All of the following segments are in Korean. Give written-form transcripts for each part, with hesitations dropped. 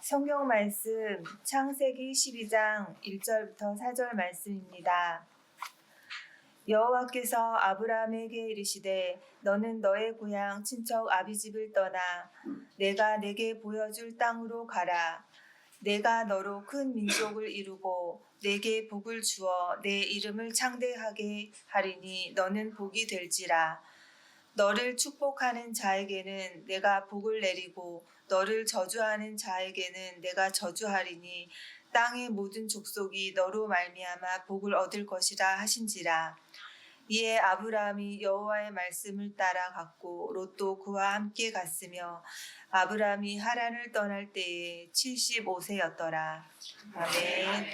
성경 말씀 창세기 12장 1절부터 4절 말씀입니다. 여호와께서 아브라함에게 이르시되 너는 너의 고향 친척 아비집을 떠나 내가 내게 보여줄 땅으로 가라. 내가 너로 큰 민족을 이루고 내게 복을 주어 내 이름을 창대하게 하리니 너는 복이 될지라. 너를 축복하는 자에게는 내가 복을 내리고 너를 저주하는 자에게는 내가 저주하리니 땅의 모든 족속이 너로 말미암아 복을 얻을 것이라 하신지라. 이에 아브라함이 여호와의 말씀을 따라 갔고 롯도 그와 함께 갔으며 아브라함이 하란을 떠날 때에 75세였더라. 아멘.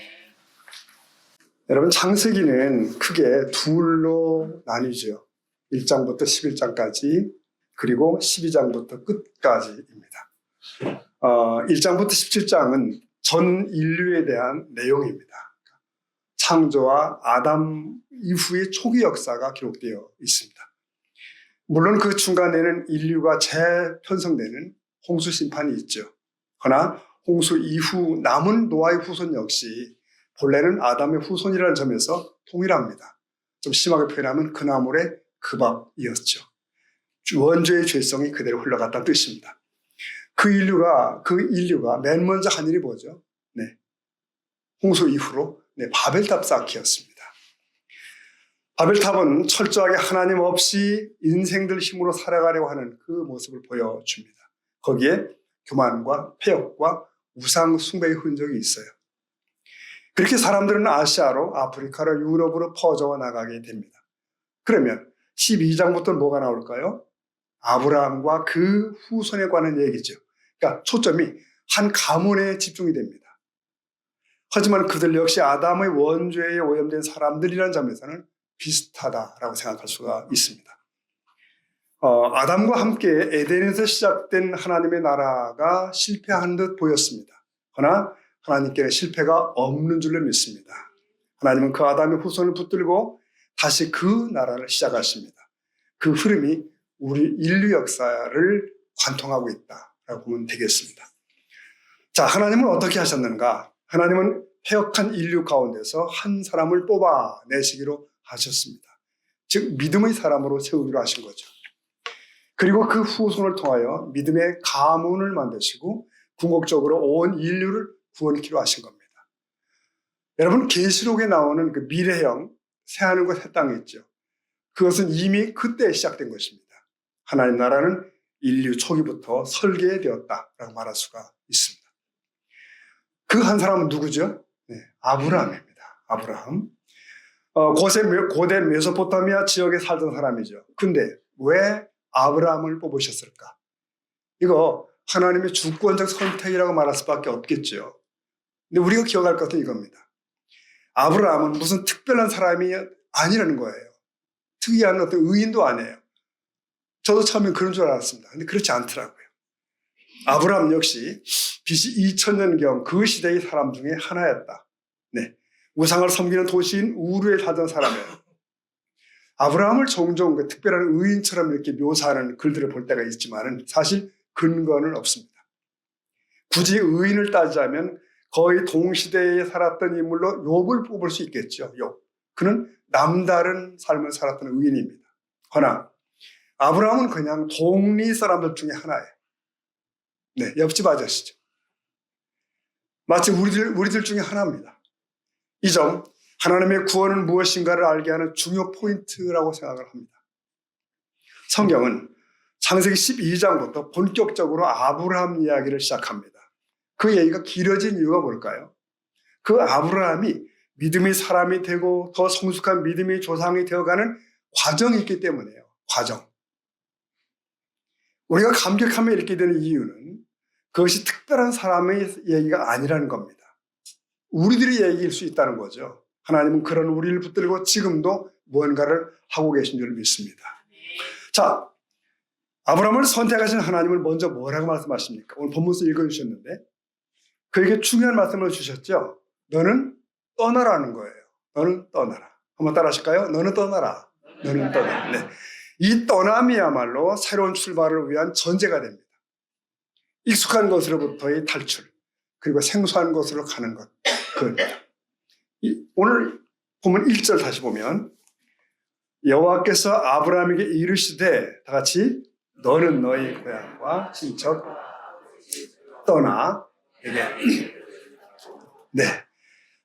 여러분, 창세기는 크게 둘로 나뉘죠. 1장부터 11장까지, 그리고 12장부터 끝까지입니다. 1장부터 17장은 전 인류에 대한 내용입니다. 창조와 아담 이후의 초기 역사가 기록되어 있습니다. 물론 그 중간에는 인류가 재편성되는 홍수 심판이 있죠. 그러나 홍수 이후 남은 노아의 후손 역시 본래는 아담의 후손이라는 점에서 동일합니다. 좀 심하게 표현하면 그 나물의 그 밥이었죠. 원죄의 죄성이 그대로 흘러갔다는 뜻입니다. 그 인류가 맨 먼저 한 일이 뭐죠? 홍수 이후로 바벨탑 쌓기였습니다. 바벨탑은 철저하게 하나님 없이 인생들 힘으로 살아가려고 하는 그 모습을 보여줍니다. 거기에 교만과 폐역과 우상 숭배의 흔적이 있어요. 그렇게 사람들은 아시아로, 아프리카로, 유럽으로 퍼져 나가게 됩니다. 그러면 12장부터 뭐가 나올까요? 아브라함과 그 후손에 관한 얘기죠. 그러니까 초점이 한 가문에 집중이 됩니다. 하지만 그들 역시 아담의 원죄에 오염된 사람들이라는 점에서는 비슷하다라고 생각할 수가 있습니다. 아담과 함께 에덴에서 시작된 하나님의 나라가 실패한 듯 보였습니다. 그러나 하나님께는 실패가 없는 줄로 믿습니다. 하나님은 그 아담의 후손을 붙들고 다시 그 나라를 시작하십니다. 그 흐름이 우리 인류 역사를 관통하고 있다라고 보면 되겠습니다. 자, 하나님은 어떻게 하셨는가? 하나님은 패역한 인류 가운데서 한 사람을 뽑아내시기로 하셨습니다. 즉 믿음의 사람으로 세우기로 하신 거죠. 그리고 그 후손을 통하여 믿음의 가문을 만드시고 궁극적으로 온 인류를 구원키로 하신 겁니다. 여러분, 계시록에 나오는 그 미래형 새하늘과 새 땅이 있죠. 그것은 이미 그때 시작된 것입니다. 하나님 나라는 인류 초기부터 설계되었다라고 말할 수가 있습니다. 그 한 사람은 누구죠? 아브라함입니다. 아브라함. 고대 메소포타미아 지역에 살던 사람이죠. 근데 왜 아브라함을 뽑으셨을까? 이거 하나님의 주권적 선택이라고 말할 수밖에 없겠죠. 근데 우리가 기억할 것은 이겁니다. 아브라함은 무슨 특별한 사람이 아니라는 거예요. 특이한 어떤 의인도 아니에요. 저도 처음엔 그런 줄 알았습니다. 근데 그렇지 않더라고요. 아브라함 역시 BC 2000년경 그 시대의 사람 중에 하나였다. 우상을 섬기는 도시인 우르에 살던 사람이에요. 아브라함을 종종 그 특별한 의인처럼 이렇게 묘사하는 글들을 볼 때가 있지만 사실 근거는 없습니다. 굳이 의인을 따지자면 거의 동시대에 살았던 인물로 욥을 뽑을 수 있겠죠. 욥. 그는 남다른 삶을 살았던 의인입니다. 그러나 아브라함은 그냥 동리 사람들 중에 하나예요. 옆집 아저씨죠. 마치 우리들 중에 하나입니다. 이 점, 하나님의 구원은 무엇인가를 알게 하는 중요 포인트라고 생각을 합니다. 성경은 창세기 12장부터 본격적으로 아브라함 이야기를 시작합니다. 그 얘기가 길어진 이유가 뭘까요? 그 아브라함이 믿음의 사람이 되고 더 성숙한 믿음의 조상이 되어가는 과정이 있기 때문이에요. 과정. 우리가 감격하며 읽게 되는 이유는 그것이 특별한 사람의 얘기가 아니라는 겁니다. 우리들의 얘기일 수 있다는 거죠. 하나님은 그런 우리를 붙들고 지금도 무언가를 하고 계신 줄 믿습니다. 자, 아브라함을 선택하신 하나님을 먼저 뭐라고 말씀하십니까? 오늘 본문에서 읽어주셨는데 그에게 중요한 말씀을 주셨죠. 너는 떠나라는 거예요. 너는 떠나라. 한번 따라 하실까요? 너는 떠나라. 너는 떠나라. 이 떠남이야말로 새로운 출발을 위한 전제가 됩니다. 익숙한 것으로부터의 탈출, 그리고 생소한 곳으로 가는 것. 그겁니다. 오늘 보면 1절 다시 보면 여호와께서 아브라함에게 이르시되 다 같이 너는 너희 고향과 친척 떠나 이게 네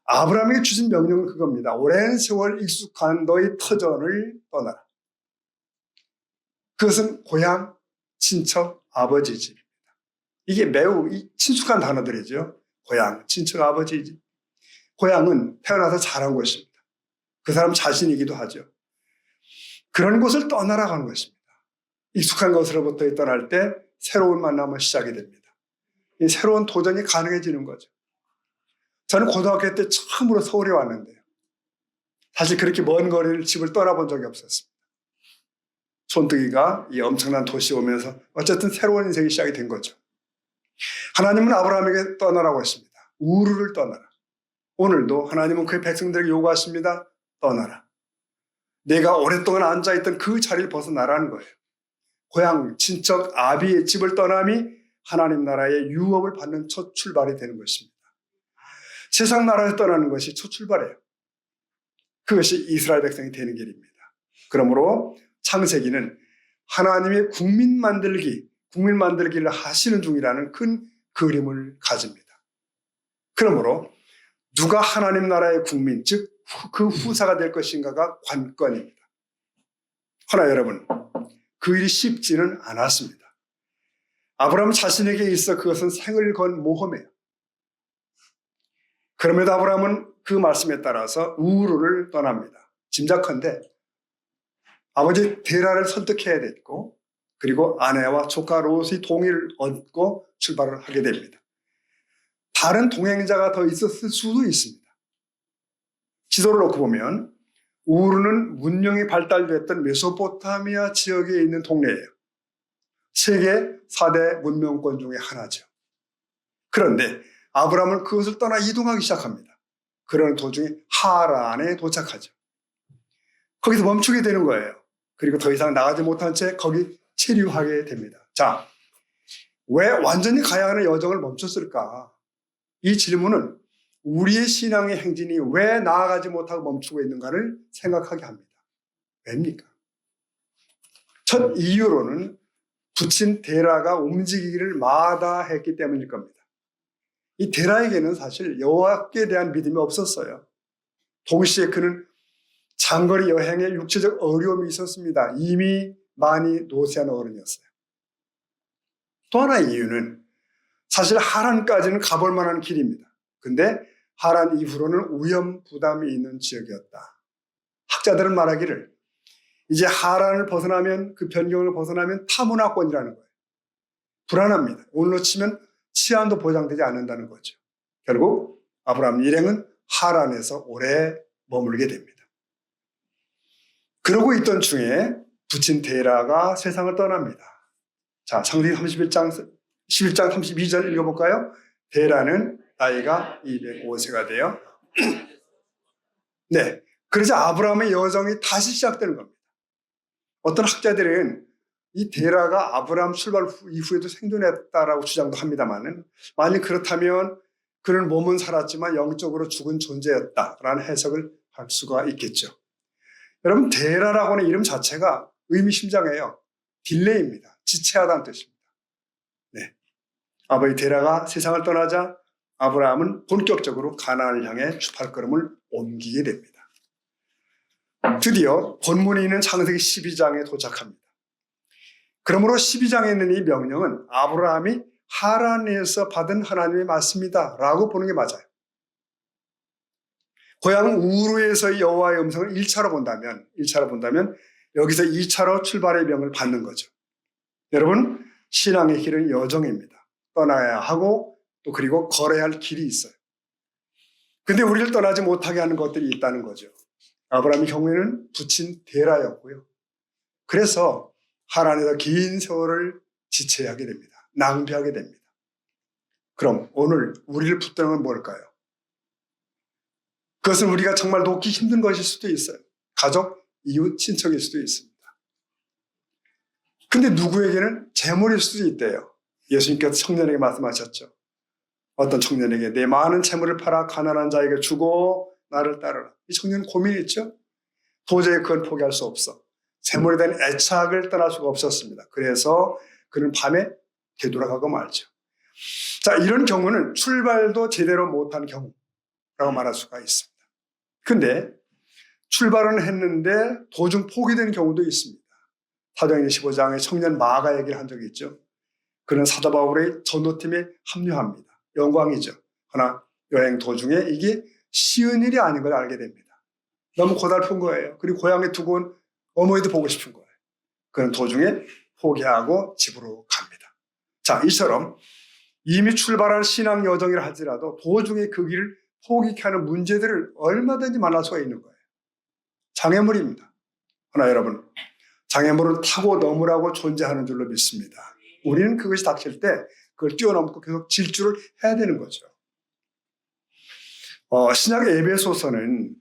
아브라함에게 주신 명령은 그겁니다. 오랜 세월 익숙한 너희 터전을 떠나라. 그것은 고향, 친척, 아버지 집입니다. 이게 매우 친숙한 단어들이죠. 고향, 친척, 아버지 집. 고향은 태어나서 자란 곳입니다. 그 사람 자신이기도 하죠. 그런 곳을 떠나라고 하는 것입니다. 익숙한 것으로부터 떠날 때 새로운 만남은 시작이 됩니다. 이 새로운 도전이 가능해지는 거죠. 저는 고등학교 때 처음으로 서울에 왔는데요. 사실 그렇게 먼 거리를 집을 떠나본 적이 없었습니다. 손뜨기가 이 엄청난 도시에 오면서 어쨌든 새로운 인생이 시작이 된 거죠. 하나님은 아브라함에게 떠나라고 했습니다. 우르를 떠나라. 오늘도 하나님은 그의 백성들에게 요구하십니다. 떠나라. 내가 오랫동안 앉아있던 그 자리를 벗어나라는 거예요. 고향, 친척, 아비의 집을 떠남이 하나님 나라의 유업을 받는 첫 출발이 되는 것입니다. 세상 나라에서 떠나는 것이 첫 출발이에요. 그것이 이스라엘 백성이 되는 길입니다. 그러므로 창세기는 하나님의 국민 만들기를 하시는 중이라는 큰 그림을 가집니다. 그러므로 누가 하나님 나라의 국민, 즉 그 후사가 될 것인가가 관건입니다. 그러나 여러분, 그 일이 쉽지는 않았습니다. 아브라함 자신에게 있어 그것은 생을 건 모험이에요. 그럼에도 아브라함은 그 말씀에 따라서 우르를 떠납니다. 짐작컨대 아버지 데라를 설득해야 됐고 그리고 아내와 조카 롯의 동의를 얻고 출발을 하게 됩니다. 다른 동행자가 더 있었을 수도 있습니다. 지도를 놓고 보면 우르는 문명이 발달됐던 메소포타미아 지역에 있는 동네예요. 세계 4대 문명권 중에 하나죠. 그런데 아브라함은 그것을 떠나 이동하기 시작합니다. 그러는 도중에 하란에 도착하죠. 거기서 멈추게 되는 거예요. 그리고 더 이상 나가지 못한 채 거기 체류하게 됩니다. 자, 왜 완전히 가야 하는 여정을 멈췄을까? 이 질문은 우리의 신앙의 행진이 왜 나아가지 못하고 멈추고 있는가를 생각하게 합니다. 왜입니까? 첫 이유로는 붙인 데라가 움직이기를 마다했기 때문일 겁니다. 이 데라에게는 사실 여호와께 대한 믿음이 없었어요. 동시에 그는 장거리 여행에 육체적 어려움이 있었습니다. 이미 많이 노쇠한 어른이었어요. 또 하나의 이유는 사실 하란까지는 가볼 만한 길입니다. 근데 하란 이후로는 위험 부담이 있는 지역이었다. 학자들은 말하기를 이제 하란을 벗어나면 그 변경을 벗어나면 타문화권이라는 거예요. 불안합니다. 오늘로 치면 치안도 보장되지 않는다는 거죠. 결국 아브라함 일행은 하란에서 오래 머물게 됩니다. 그러고 있던 중에 붙인 데라가 세상을 떠납니다. 자, 창세기 11장 32절 읽어볼까요? 데라는 나이가 205세가 되어 네, 그러자 아브라함의 여정이 다시 시작되는 겁니다. 어떤 학자들은 이 데라가 아브라함 출발 이후에도 생존했다라고 주장도 합니다만 만약 그렇다면 그는 몸은 살았지만 영적으로 죽은 존재였다라는 해석을 할 수가 있겠죠. 여러분, 데라라고 하는 이름 자체가 의미심장해요. 딜레이입니다. 지체하다는 뜻입니다. 네, 아버지 데라가 세상을 떠나자 아브라함은 본격적으로 가나안을 향해 발걸음을 옮기게 됩니다. 드디어 본문이 있는 창세기 12장에 도착합니다. 그러므로 12장에 있는 이 명령은 아브라함이 하란에서 받은 하나님의 말씀이다 라고 보는 게 맞아요. 고향 우르에서의 여호와의 음성을 1차로 본다면 여기서 2차로 출발의 명을 받는 거죠. 여러분, 신앙의 길은 여정입니다. 떠나야 하고 또 그리고 걸어야 할 길이 있어요. 근데 우리를 떠나지 못하게 하는 것들이 있다는 거죠. 아브라함의 경우에는 붙인 데라였고요. 그래서 하란에서 긴 세월을 지체하게 됩니다. 낭비하게 됩니다. 그럼 오늘 우리를 붙드는 건 뭘까요? 그것은 우리가 정말 놓기 힘든 것일 수도 있어요. 가족, 이웃, 친척일 수도 있습니다. 근데 누구에게는 재물일 수도 있대요. 예수님께서 청년에게 말씀하셨죠. 어떤 청년에게 내 많은 재물을 팔아 가난한 자에게 주고 나를 따르라. 이 청년은 고민했죠. 도저히 그건 포기할 수 없어. 재물에 대한 애착을 떠날 수가 없었습니다. 그래서 그는 밤에 되돌아가고 말죠. 자, 이런 경우는 출발도 제대로 못한 경우라고 말할 수가 있습니다. 근데 출발은 했는데 도중 포기된 경우도 있습니다. 사도행전 15장에 청년 마가 얘기를 한 적이 있죠. 그는 사도 바울의 전도팀에 합류합니다. 영광이죠. 그러나 여행 도중에 이게 쉬운 일이 아닌 걸 알게 됩니다. 너무 고달픈 거예요. 그리고 고향에 두고 온 어머니도 보고 싶은 거예요. 그는 도중에 포기하고 집으로 갑니다. 자, 이처럼 이미 출발한 신앙 여정이라 할지라도 도중에 그 길을 포기케 하는 문제들을 얼마든지 만날 수가 있는 거예요. 장애물입니다. 그러나 여러분, 장애물은 타고 넘으라고 존재하는 줄로 믿습니다. 우리는 그것이 닥칠 때 그걸 뛰어넘고 계속 질주를 해야 되는 거죠. 신약 에베소서는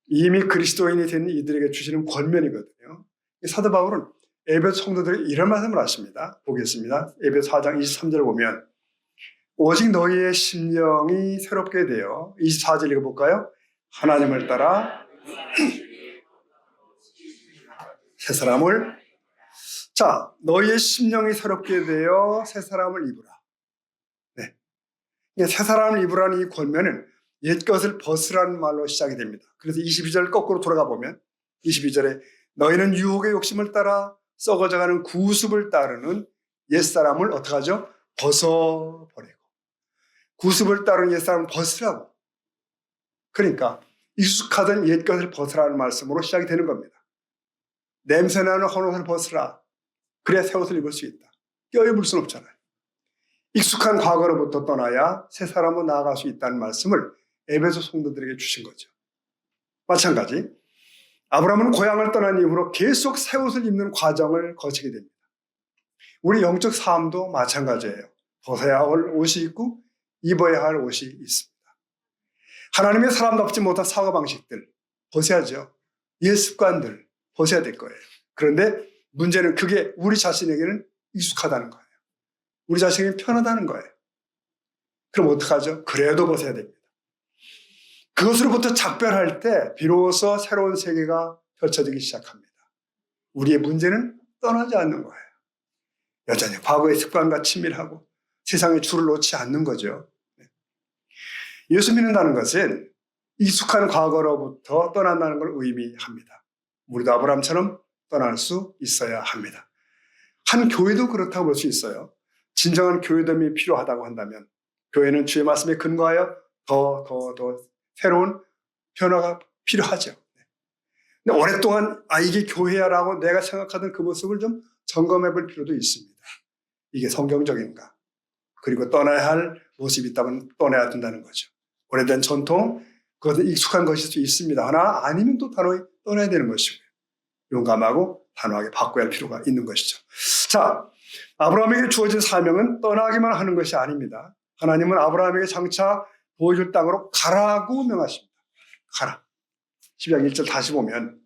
이미 그리스도인이 된 이들에게 주시는 권면이거든요. 사도 바울은 에베소 성도들에게 이런 말씀을 하십니다. 보겠습니다. 에베소 4장 23절을 보면 오직 너희의 심령이 새롭게 되어 24절 읽어볼까요? 하나님을 따라 새 사람을 자, 너희의 심령이 새롭게 되어 새 사람을 입으라. 네. 새 사람을 입으라는 이 권면은 옛 것을 벗으라는 말로 시작이 됩니다. 그래서 22절 거꾸로 돌아가 보면 22절에 너희는 유혹의 욕심을 따라 썩어져가는 구습을 따르는 옛사람을 어떻게 하죠? 벗어버리고. 구습을 따르는 옛사람을 벗으라고. 그러니까 익숙하던 옛 것을 벗으라는 말씀으로 시작이 되는 겁니다. 냄새나는 헌옷을 벗으라. 그래야 새 옷을 입을 수 있다. 껴입을 수는 없잖아요. 익숙한 과거로부터 떠나야 새 사람으로 나아갈 수 있다는 말씀을 에베소 성도들에게 주신 거죠. 마찬가지 아브라함은 고향을 떠난 이후로 계속 새 옷을 입는 과정을 거치게 됩니다. 우리 영적 삶도 마찬가지예요. 벗어야 할 옷이 있고 입어야 할 옷이 있습니다. 하나님의 사람답지 못한 사고방식들 벗어야죠. 옛 습관들 벗어야 될 거예요. 그런데 문제는 그게 우리 자신에게는 익숙하다는 거예요. 우리 자신에게 편하다는 거예요. 그럼 어떡하죠? 그래도 벗어야 됩니다. 그것으로부터 작별할 때 비로소 새로운 세계가 펼쳐지기 시작합니다. 우리의 문제는 떠나지 않는 거예요. 여전히 과거의 습관과 친밀하고 세상에 줄을 놓지 않는 거죠. 예수 믿는다는 것은 익숙한 과거로부터 떠난다는 걸 의미합니다. 우리도 아브라함처럼 떠날 수 있어야 합니다. 한 교회도 그렇다고 볼 수 있어요. 진정한 교회됨이 필요하다고 한다면 교회는 주의 말씀에 근거하여 더 새로운 변화가 필요하죠. 근데 오랫동안 이게 교회야라고 내가 생각하던 그 모습을 좀 점검해 볼 필요도 있습니다. 이게 성경적인가? 그리고 떠나야 할 모습이 있다면 떠나야 된다는 거죠. 오래된 전통, 그것은 익숙한 것일 수 있습니다. 하나 아니면 또 단호히 떠나야 되는 것이고요. 용감하고 단호하게 바꿔야 할 필요가 있는 것이죠. 자, 아브라함에게 주어진 사명은 떠나기만 하는 것이 아닙니다. 하나님은 아브라함에게 장차 보여줄 땅으로 가라고 명하십니다. 가라. 10장 1절 다시 보면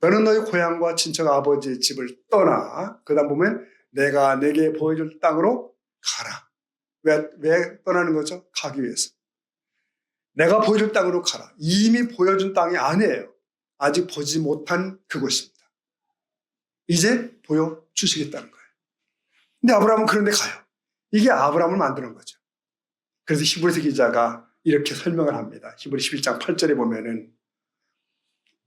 너는 너희 고향과 친척 아버지의 집을 떠나 그 다음 보면 내가 내게 보여줄 땅으로 가라. 왜 떠나는 거죠? 가기 위해서. 내가 보여줄 땅으로 가라. 이미 보여준 땅이 아니에요. 아직 보지 못한 그곳입니다. 이제 보여주시겠다는 거예요. 근데 아브라함은 그런 데 가요. 이게 아브라함을 만드는 거죠. 그래서 히브리서 기자가 이렇게 설명을 합니다. 히브리 11장 8절에 보면은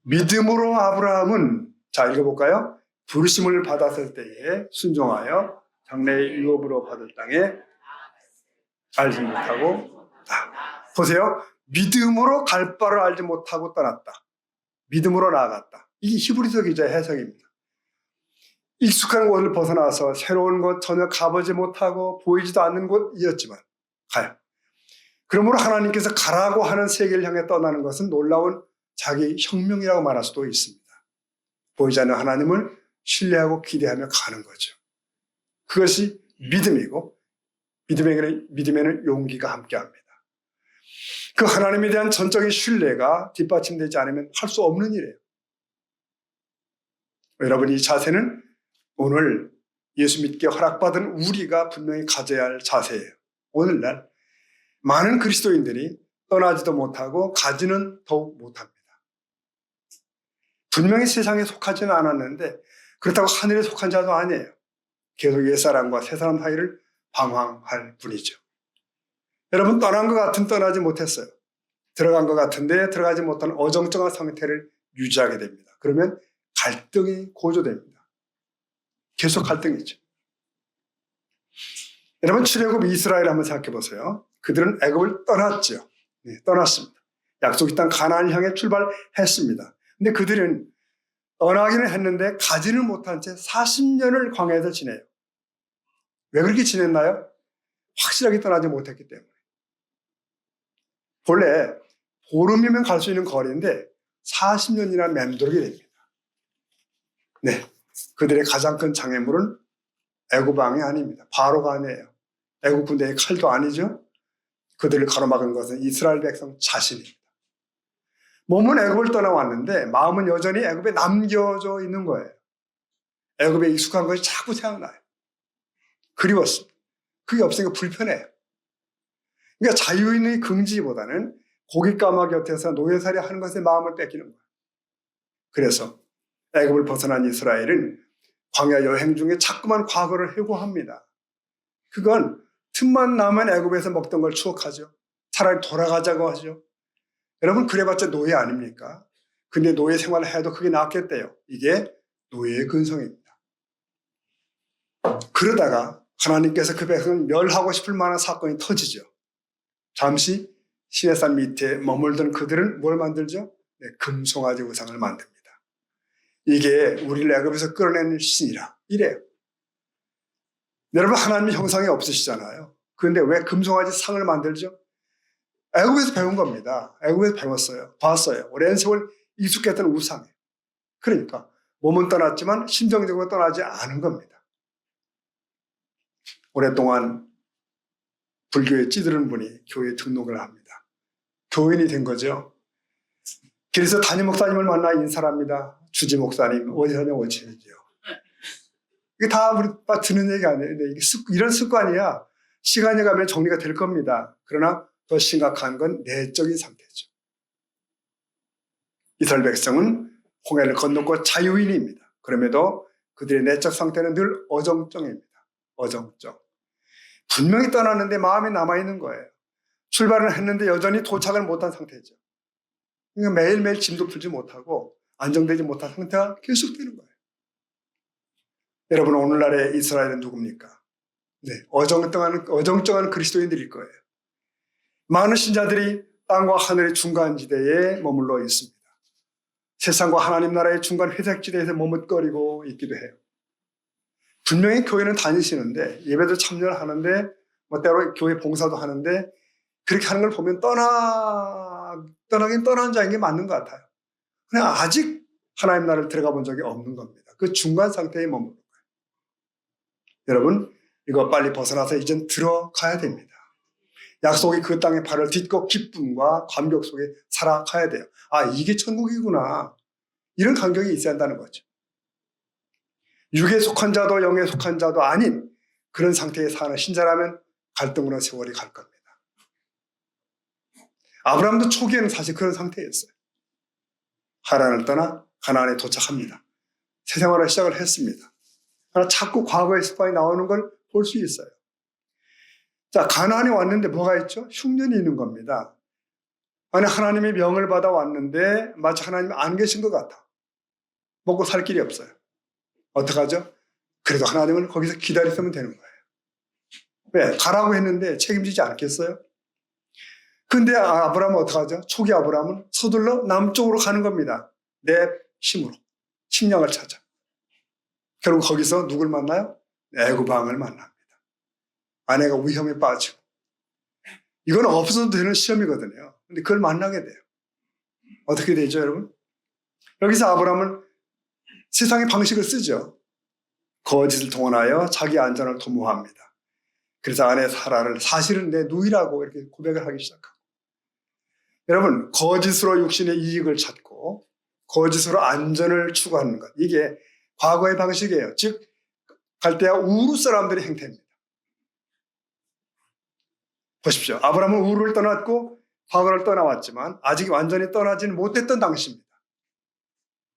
믿음으로 아브라함은 자 읽어볼까요? 부르심을 받았을 때에 순종하여 장래의 유업으로 받을 땅에 알지 못하고 보세요. 믿음으로 갈 바를 알지 못하고 떠났다. 믿음으로 나아갔다. 이게 히브리서 기자의 해석입니다. 익숙한 곳을 벗어나서 새로운 곳 전혀 가보지 못하고 보이지도 않는 곳이었지만 가요. 그러므로 하나님께서 가라고 하는 세계를 향해 떠나는 것은 놀라운 자기 혁명이라고 말할 수도 있습니다. 보이지 않는 하나님을 신뢰하고 기대하며 가는 거죠. 그것이 믿음이고 믿음에는 용기가 함께합니다. 그 하나님에 대한 전적인 신뢰가 뒷받침되지 않으면 할 수 없는 일이에요. 여러분 이 자세는 오늘 예수 믿게 허락받은 우리가 분명히 가져야 할 자세예요. 오늘날 많은 그리스도인들이 떠나지도 못하고 가지는 더욱 못합니다. 분명히 세상에 속하지는 않았는데 그렇다고 하늘에 속한 자도 아니에요. 계속 옛사람과 새사람 사이를 방황할 뿐이죠. 여러분, 떠난 것 같은 떠나지 못했어요. 들어간 것 같은데 들어가지 못한 어정쩡한 상태를 유지하게 됩니다. 그러면 갈등이 고조됩니다. 계속 갈등이죠. 여러분, 출애굽 이스라엘 한번 생각해 보세요. 그들은 애굽을 떠났죠. 네, 떠났습니다. 약속의 땅 가나안을 향해 출발했습니다. 근데 그들은 떠나기는 했는데 가지는 못한 채 40년을 광야에서 지내요. 왜 그렇게 지냈나요? 확실하게 떠나지 못했기 때문에. 본래 보름이면 갈 수 있는 거리인데 40년이나 맴돌게 됩니다. 네, 그들의 가장 큰 장애물은 애굽 왕이 아닙니다. 바로가 아니에요. 애굽 군대의 칼도 아니죠. 그들을 가로막은 것은 이스라엘 백성 자신입니다. 몸은 애굽을 떠나왔는데 마음은 여전히 애굽에 남겨져 있는 거예요. 애굽에 익숙한 것이 자꾸 생각나요. 그리웠습니다. 그게 없으니까 불편해요. 그러니까 자유인의 긍지보다는 고깃가마 곁에서 노예살이 하는 것에 마음을 뺏기는 거예요. 그래서 애굽을 벗어난 이스라엘은 광야 여행 중에 자꾸만 과거를 회고합니다. 그건 틈만 나면 애굽에서 먹던 걸 추억하죠. 차라리 돌아가자고 하죠. 여러분, 그래봤자 노예 아닙니까? 근데 노예 생활을 해도 그게 낫겠대요. 이게 노예의 근성입니다. 그러다가 하나님께서 그 백성을 멸하고 싶을 만한 사건이 터지죠. 잠시 시내산 밑에 머물던 그들은 뭘 만들죠? 네, 금송아지 우상을 만듭니다. 이게 우리를 애굽에서 끌어내는 신이라 이래요. 여러분, 하나님의 형상이 없으시잖아요. 그런데 왜 금송아지 상을 만들죠? 애굽에서 배운 겁니다. 애굽에서 배웠어요. 봤어요. 오랜 세월 익숙했던 우상이에요. 그러니까 몸은 떠났지만 심정적으로 떠나지 않은 겁니다. 오랫동안 불교에 찌드는 분이 교회에 등록을 합니다. 교인이 된 거죠. 그래서 담임 목사님을 만나 인사합니다. 주지 목사님, 어디 사냐고 어찌해야죠. 이게 다 우리 듣는 얘기 아니에요. 이게 이런 습관이야. 시간이 가면 정리가 될 겁니다. 그러나 더 심각한 건 내적인 상태죠. 이스라엘 백성은 홍해를 건너고 자유인입니다. 그럼에도 그들의 내적 상태는 늘 어정쩡입니다. 어정쩡. 분명히 떠났는데 마음이 남아있는 거예요. 출발을 했는데 여전히 도착을 못한 상태죠. 그러니까 매일매일 짐도 풀지 못하고 안정되지 못한 상태가 계속되는 거예요. 여러분, 오늘날의 이스라엘은 누굽니까? 네, 어정쩡한 그리스도인들일 거예요. 많은 신자들이 땅과 하늘의 중간지대에 머물러 있습니다. 세상과 하나님 나라의 중간 회색지대에서 머뭇거리고 있기도 해요. 분명히 교회는 다니시는데 예배도 참여를 하는데 때로 교회 봉사도 하는데 그렇게 하는 걸 보면 떠나긴 떠난 자인 게 맞는 것 같아요. 그냥 아직 하나님 나라를 들어가 본 적이 없는 겁니다. 그 중간 상태에 머무는 거예요. 여러분, 이거 빨리 벗어나서 이젠 들어가야 됩니다. 약속이 그 땅에 발을 딛고 기쁨과 감격 속에 살아가야 돼요. 아, 이게 천국이구나. 이런 감격이 있어야 한다는 거죠. 육에 속한 자도 영에 속한 자도 아닌 그런 상태에 사는 신자라면 갈등으로 세월이 갈 겁니다. 아브라함도 초기에는 사실 그런 상태였어요. 하란을 떠나 가나안에 도착합니다. 새 생활을 시작을 했습니다. 그러나 자꾸 과거의 습관이 나오는 걸 볼 수 있어요. 자, 가나안에 왔는데 뭐가 있죠? 흉년이 있는 겁니다. 아니, 하나님의 명을 받아 왔는데 마치 하나님이 안 계신 것 같아. 먹고 살 길이 없어요. 어떡하죠? 그래도 하나님을 거기서 기다렸으면 되는 거예요. 왜? 가라고 했는데 책임지지 않겠어요? 근데 아브라함은 어떡하죠? 초기 아브라함은 서둘러 남쪽으로 가는 겁니다. 내 힘으로. 식량을 찾아. 결국 거기서 누굴 만나요? 애굽 왕을 만납니다. 아내가 위험에 빠지고. 이건 없어도 되는 시험이거든요. 근데 그걸 만나게 돼요. 어떻게 되죠, 여러분? 여기서 아브라함은 세상의 방식을 쓰죠. 거짓을 동원하여 자기 안전을 도모합니다. 그래서 아내 사라를 사실은 내 누이라고 이렇게 고백을 하기 시작하고. 여러분, 거짓으로 육신의 이익을 찾고 거짓으로 안전을 추구하는 것. 이게 과거의 방식이에요. 즉 갈대아 우르 사람들의 행태입니다. 보십시오. 아브라함은 우르를 떠났고 과거를 떠나왔지만 아직 완전히 떠나지는 못했던 당시입니다.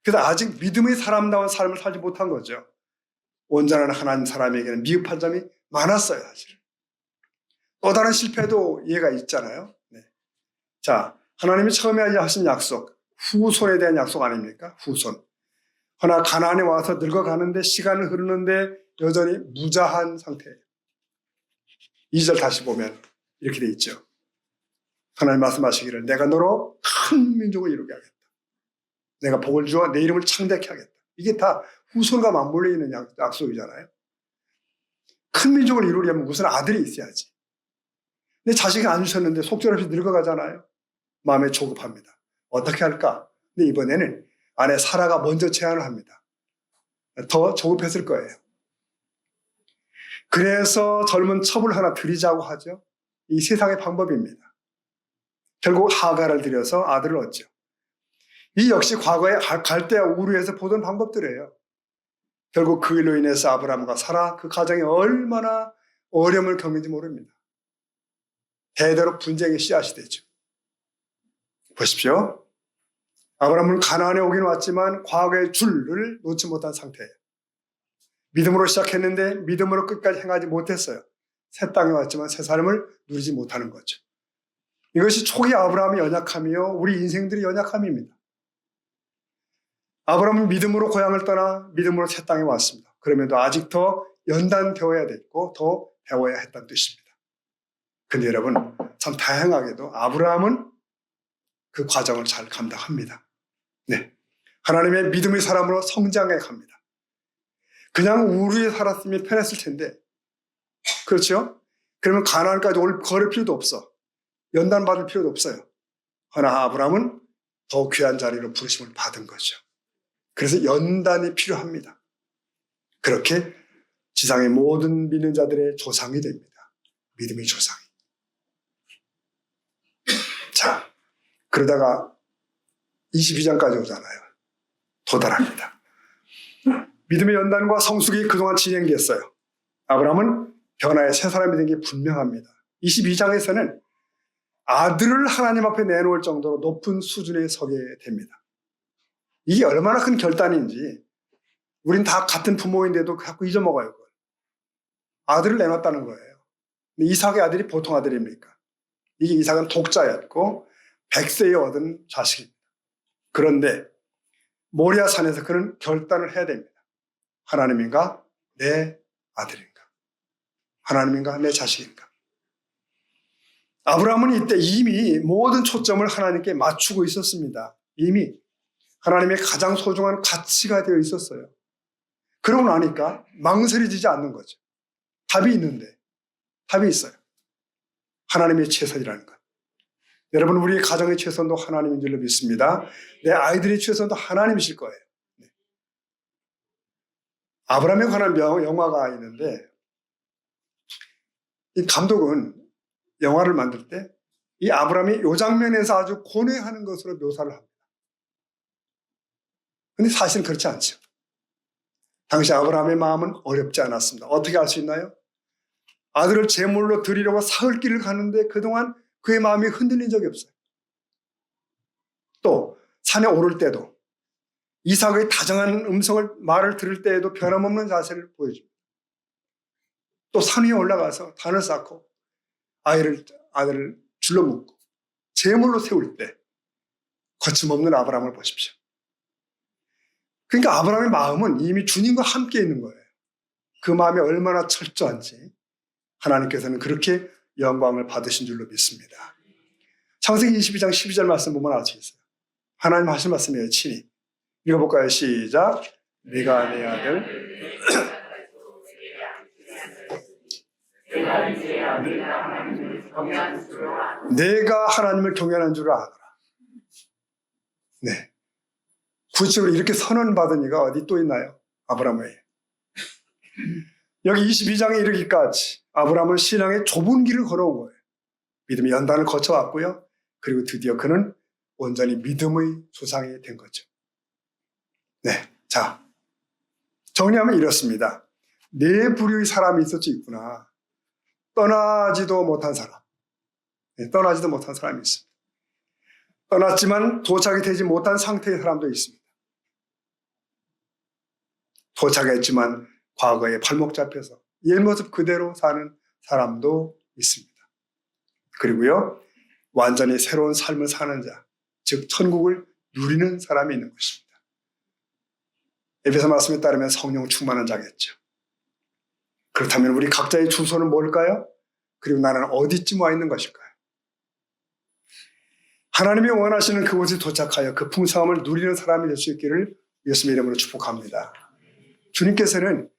그래서 아직 믿음의 사람다운 삶을 살지 못한 거죠. 온전한 하나님 사람에게는 미흡한 점이 많았어요, 사실. 또 다른 실패도 이해가 있잖아요. 네. 자, 하나님이 처음에 하신 약속, 후손에 대한 약속 아닙니까? 후손. 그러나 가나안에 와서 늙어가는데 시간은 흐르는데 여전히 무자한 상태예요. 2절 다시 보면 이렇게 돼 있죠. 하나님 말씀하시기를 내가 너로 큰 민족을 이루게 하겠다. 내가 복을 주어 내 이름을 창대케 하겠다. 이게 다 후손과 맞물려 있는 약속이잖아요. 큰 민족을 이루려면 무슨 아들이 있어야지. 근데 자식이 안 주셨는데 속절없이 늙어가잖아요. 마음에 조급합니다. 어떻게 할까? 근데 이번에는 아내 사라가 먼저 제안을 합니다. 더 조급했을 거예요. 그래서 젊은 첩을 하나 드리자고 하죠. 이 세상의 방법입니다. 결국 하가를 들여서 아들을 얻죠. 이 역시 과거에 갈대아 우르에서 보던 방법들이에요. 결국 그 일로 인해서 아브라함과 사라 그 가정이 얼마나 어려움을 겪는지 모릅니다. 대대로 분쟁의 씨앗이 되죠. 보십시오. 아브라함은 가나안에 오긴 왔지만 과거의 줄을 놓지 못한 상태예요. 믿음으로 시작했는데 믿음으로 끝까지 행하지 못했어요. 새 땅에 왔지만 새 삶을 누리지 못하는 거죠. 이것이 초기 아브라함의 연약함이요 우리 인생들의 연약함입니다. 아브라함은 믿음으로 고향을 떠나 믿음으로 새 땅에 왔습니다. 그럼에도 아직 더 연단되어야 됐고 더 배워야 했다는 뜻입니다. 근데 여러분 참 다양하게도 아브라함은 그 과정을 잘 감당합니다. 네, 하나님의 믿음의 사람으로 성장해 갑니다. 그냥 우르에 살았으면 편했을 텐데 그렇죠? 그러면 가나안까지 걸을 필요도 없어. 연단받을 필요도 없어요. 그러나 아브라함은 더 귀한 자리로 부르심을 받은 거죠. 그래서 연단이 필요합니다. 그렇게 지상의 모든 믿는 자들의 조상이 됩니다. 믿음의 조상이. 자, 그러다가 22장까지 오잖아요. 도달합니다. 믿음의 연단과 성숙이 그동안 진행됐어요. 아브라함은 변화의 새 사람이 된 게 분명합니다. 22장에서는 아들을 하나님 앞에 내놓을 정도로 높은 수준에 서게 됩니다. 이게 얼마나 큰 결단인지 우린 다 같은 부모인데도 자꾸 잊어먹어요. 그걸. 아들을 내놨다는 거예요. 근데 이삭의 아들이 보통 아들입니까? 이게 이삭은 독자였고 100세에 얻은 자식입니다. 그런데 모리아 산에서 그는 결단을 해야 됩니다. 하나님인가 내 아들인가? 하나님인가 내 자식인가? 아브라함은 이때 이미 모든 초점을 하나님께 맞추고 있었습니다. 이미 하나님의 가장 소중한 가치가 되어 있었어요. 그러고 나니까 망설여지지 않는 거죠. 답이 있는데 답이 있어요. 하나님의 최선이라는 것. 여러분 우리의 가정의 최선도 하나님인 줄로 믿습니다. 내 아이들의 최선도 하나님이실 거예요. 네. 아브라함에 관한 영화가 있는데 이 감독은 영화를 만들 때 이 아브라함이 이 장면에서 아주 고뇌하는 것으로 묘사를 합니다. 그런데 사실은 그렇지 않죠. 당시 아브라함의 마음은 어렵지 않았습니다. 어떻게 알 수 있나요? 아들을 제물로 드리려고 사흘 길을 가는데 그동안 그의 마음이 흔들린 적이 없어요. 또 산에 오를 때도 이삭의 다정한 말을 들을 때에도 변함없는 자세를 보여줍니다. 또 산 위에 올라가서 단을 쌓고 아들을 줄로 묶고 제물로 세울 때 거침없는 아브라함을 보십시오. 그러니까 아브라함의 마음은 이미 주님과 함께 있는 거예요. 그 마음이 얼마나 철저한지 하나님께서는 그렇게 영광을 받으신 줄로 믿습니다. 창세기 22장 12절 말씀 보면 아시겠어요? 하나님 하신 말씀이에요. 친히 읽어볼까요? 시작. 네가 내 아들 내가 하나님을 경외하는 줄 알아라. 네. 구체적으로 이렇게 선언받은 이가 어디 또 있나요? 아브라함의. 여기 22장에 이르기까지 아브라함은 신앙의 좁은 길을 걸어온 거예요. 믿음의 연단을 거쳐왔고요. 그리고 드디어 그는 온전히 믿음의 조상이 된 거죠. 네. 자, 정리하면 이렇습니다. 네 부류의 사람이 있었지 있구나. 떠나지도 못한 사람, 떠나지도 못한 사람이 있습니다. 떠났지만 도착이 되지 못한 상태의 사람도 있습니다. 도착했지만 과거에 발목 잡혀서 옛 모습 그대로 사는 사람도 있습니다. 그리고요, 완전히 새로운 삶을 사는 자, 즉 천국을 누리는 사람이 있는 것입니다. 에베소 말씀에 따르면 성령 충만한 자겠죠. 그렇다면 우리 각자의 주소는 뭘까요? 그리고 나는 어디쯤 와 있는 것일까요? 하나님이 원하시는 그곳에 도착하여 그 풍성함을 누리는 사람이 될 수 있기를 예수님의 이름으로 축복합니다. 주님께서는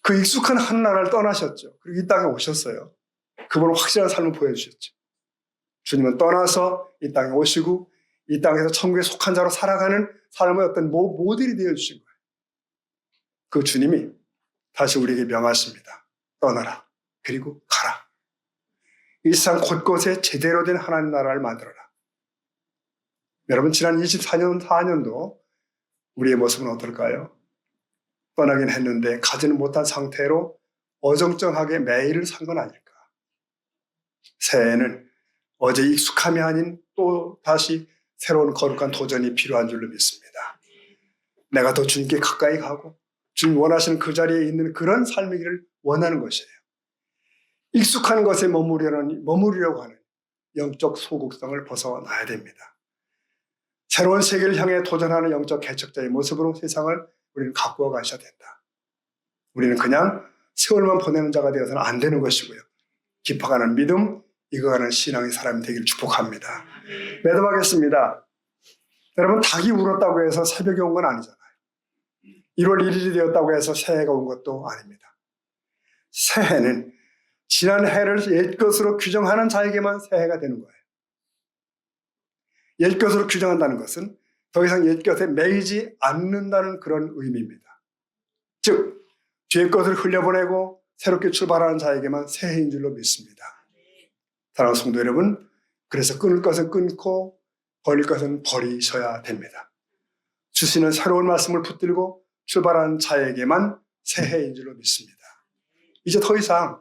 그 익숙한 하늘나라를 떠나셨죠. 그리고 이 땅에 오셨어요. 그분은 확실한 삶을 보여주셨죠. 주님은 떠나서 이 땅에 오시고 이 땅에서 천국에 속한 자로 살아가는 삶의 어떤 모델이 되어주신 거예요. 그 주님이 다시 우리에게 명하십니다. 떠나라. 그리고 가라. 이 세상 곳곳에 제대로 된 하나님 나라를 만들어라. 여러분, 지난 24년도 우리의 모습은 어떨까요? 떠나긴 했는데 가지는 못한 상태로 어정쩡하게 매일을 산 건 아닐까? 새해에는 어제 익숙함이 아닌 또 다시 새로운 거룩한 도전이 필요한 줄로 믿습니다. 내가 더 주님께 가까이 가고 주님 원하시는 그 자리에 있는 그런 삶이기를 원하는 것이에요. 익숙한 것에 머무르려고 하는 영적 소극성을 벗어나야 됩니다. 새로운 세계를 향해 도전하는 영적 개척자의 모습으로 세상을 우리는 가꾸어 가셔야 된다. 우리는 그냥 세월만 보내는 자가 되어서는 안 되는 것이고요. 깊어가는 믿음, 익어가는 신앙의 사람이 되기를 축복합니다. 매듭하겠습니다. 여러분, 닭이 울었다고 해서 새벽이 온 건 아니잖아요. 1월 1일이 되었다고 해서 새해가 온 것도 아닙니다. 새해는 지난 해를 옛것으로 규정하는 자에게만 새해가 되는 거예요. 옛것으로 규정한다는 것은 더 이상 옛것에 매이지 않는다는 그런 의미입니다. 즉, 뒤의 것을 흘려보내고 새롭게 출발하는 자에게만 새해인 줄로 믿습니다. 사랑하는 성도 여러분, 그래서 끊을 것은 끊고 버릴 것은 버리셔야 됩니다. 주시는 새로운 말씀을 붙들고 출발하는 자에게만 새해인 줄로 믿습니다. 이제 더 이상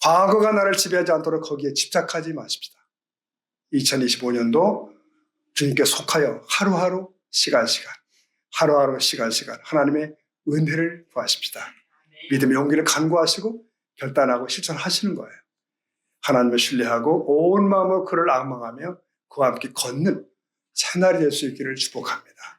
과거가 나를 지배하지 않도록 거기에 집착하지 마십시다. 2025년도 주님께 속하여 하루하루 시간시간 하나님의 은혜를 구하십시다. 믿음의 용기를 간구하시고 결단하고 실천하시는 거예요. 하나님을 신뢰하고 온 마음으로 그를 악망하며 그와 함께 걷는 새날이 될 수 있기를 축복합니다.